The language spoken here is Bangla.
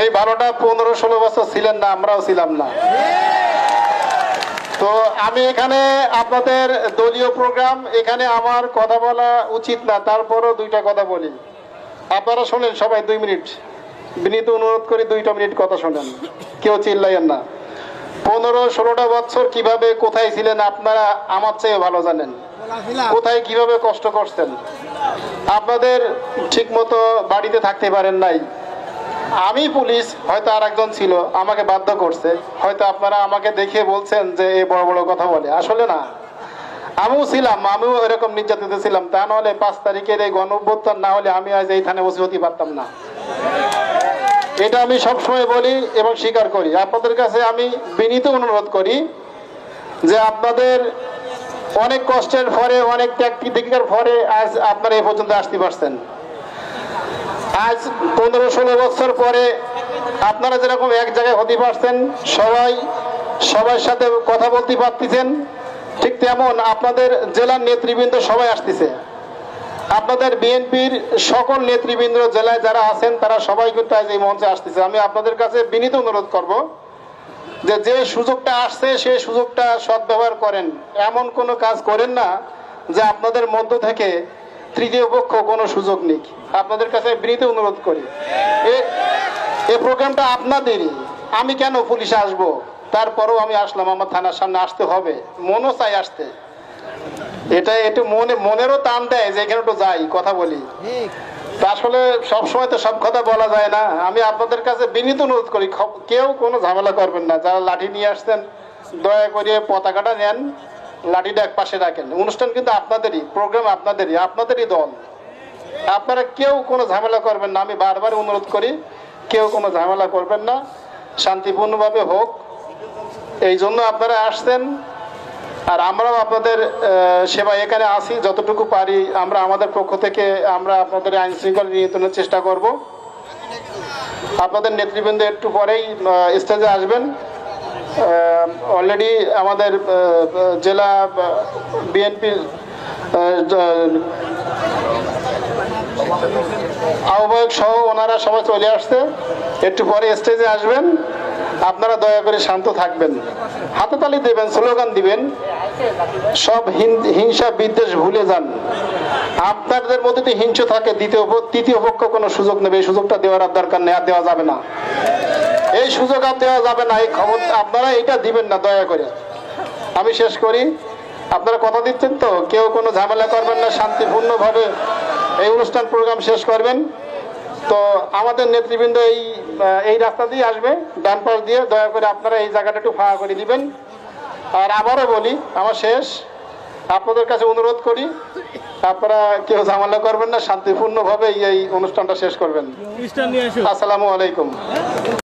এই ভালোটা 15-16 বছর ছিলেন না, আমরাও ছিলাম না। তো আমি এখানে আপনাদের দলীয় প্রোগ্রাম, এখানে আমার কথা বলা উচিত না, তারপরও দুইটা কথা বলি। আপনারা শোনেন সবাই 2 মিনিট, বিনীত অনুরোধ করি 2 মিনিট কথা শোনেন, কেউ চিল্লাইয়েন না। 15-16টা বছর কিভাবে কোথায় ছিলেন আপনারা আমার চেয়ে ভালো জানেন, কোথায় কিভাবে কষ্ট করছেন। আপনাদের ঠিক মতো বাড়িতে থাকতে পারেন নাই। আমি পুলিশ, হয়তো আর একজন ছিল, আমাকে বাধ্য করছে। হয়তো আপনারা আমাকে দেখে বলছেন যে এ বড় বড় কথা বলে, আসলে না, আমিও ছিলাম, আমিও এরকম নির্যাতিত ছিলাম। তা নাহলে 5 তারিখের এই গণঅভ্যুত্থান না হলে আমি আজ এই থানায় বসে হতে পারতাম না। এটা আমি সবসময় বলি এবং স্বীকার করি। আপনাদের কাছে আমি বিনীত অনুরোধ করি যে আপনাদের অনেক কষ্টের পরে, অনেক ত্যাগ তিতিক্ষার পরে আজ আপনারা এই পর্যন্ত আসতে পারছেন। আজ 15-16 বছর পরে আপনারা যেরকম এক জায়গায় হতে পারছেন, সবার সাথে কথা বলতে পারতেছেন, ঠিক তেমন আপনাদের জেলার নেতৃবৃন্দ সবাই আসতেছে। আপনাদের বিএনপির সকল নেতৃবৃন্দ জেলায় যারা আছেন তারা সবাই কিন্তু আজ এই মঞ্চে আসতেছে। আমি আপনাদের কাছে বিনীত অনুরোধ করব যে সুযোগটা আসছে সেই সুযোগটা সদ্ব্যবহার করেন। এমন কোনো কাজ করেন না যে আপনাদের মধ্য থেকে তৃতীয় পক্ষ কোনো সুযোগ নিক। আপনাদের কাছে বিনীত অনুরোধ করি, এই প্রোগ্রামটা আপনাদেরই। আমি কেন পুলিশে আসবো, তারপরেও আমি আসলাম, আমার থানার সামনে আসতে হবে, মনও চাই আসতে। এটা একটু মনেরও টান দেয় যে এখানে একটু যাই, কথা বলি। আসলে সবসময় তো সব কথা বলা যায় না। আমি আপনাদের কাছে বিনীত অনুরোধ করি, কেউ কোনো ঝামেলা করবেন না। যারা লাঠি নিয়ে আসছেন দয়া করে পতাকাটা নেন, লাঠিটা এক পাশে রাখেন। অনুষ্ঠান কিন্তু আপনাদেরই, প্রোগ্রাম আপনাদেরই দল। আপনারা কেউ কোনো ঝামেলা করবেন না, আমি বারবার অনুরোধ করি, কেউ কোনো ঝামেলা করবেন না, শান্তিপূর্ণভাবে হোক। এই জন্য আপনারা আসছেন, আর আমরাও আপনাদের সেবা এখানে আসি, যতটুকু পারি আমরা আমাদের পক্ষ থেকে আমরা আপনাদের আইন শৃঙ্খলা নিয়ন্ত্রণের চেষ্টা করব। আপনাদের নেতৃবৃন্দ একটু পরেই স্টেজে আসবেন। অলরেডি আমাদের জেলা বিএনপির আহ্বায়ক সহ ওনারা সবাই চলে আসছে, একটু পরে স্টেজে আসবেন। আপনারা দয়া করে শান্ত থাকবেন, হাততালি দেবেন, স্লোগান দিবেন, সব হিংসা বিদ্বেষ ভুলে যান। আপনাদের মধ্যে যদি হিংসা থাকে তৃতীয় পক্ষ কোনো সুযোগ নেবে, এই সুযোগটা দেওয়ার দরকার নেই, আর দেওয়া যাবে না, এই সুযোগ আর দেওয়া যাবে না। এই খবর আপনারা এইটা দিবেন না দয়া করে। আমি শেষ করি, আপনারা কথা দিচ্ছেন তো, কেউ কোনো ঝামেলা করবেন না, শান্তিপূর্ণভাবে এই অনুষ্ঠান প্রোগ্রাম শেষ করবেন। তো আমাদের নেতৃবৃন্দ এই রাস্তা দিয়ে আসবে, ডান পাশ দিয়ে। দয়া করে আপনারা এই জায়গাটা একটু ফাঁকা করে দিবেন। আর আবারও বলি, আমার শেষ, আপনাদের কাছে অনুরোধ করি, আপনারা কেউ ঝামেলা করবেন না, শান্তিপূর্ণভাবে এই অনুষ্ঠানটা শেষ করবেন। আসসালামু আলাইকুম।